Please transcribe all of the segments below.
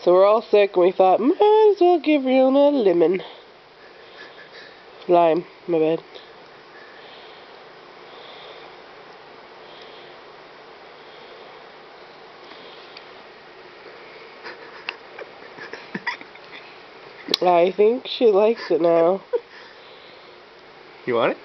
So we're all sick, and we thought, might as well give Riona a lemon. Lime, my bad. I think she likes it now. You want it?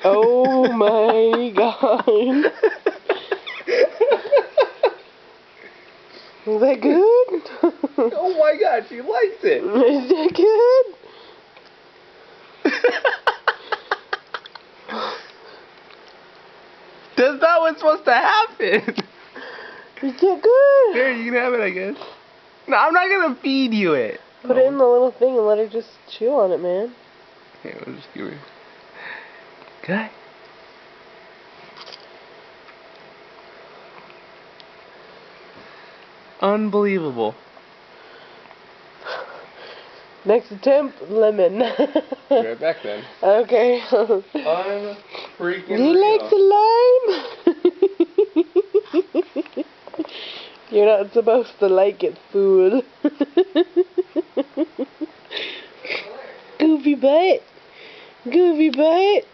Oh my god. Is that good? Oh my god, she likes it. Is that good? That's not what's supposed to happen. Is that good? Here, you can have it, I guess. No, I'm not gonna feed you it. Put it in the little thing and let her just chew on it, man. Okay, we'll just give her. Good. Unbelievable. Next attempt, lemon. Be right back then. Okay. I'm freaking You like the lime? You're not supposed to like it, fool. Goofy butt. Goofy butt.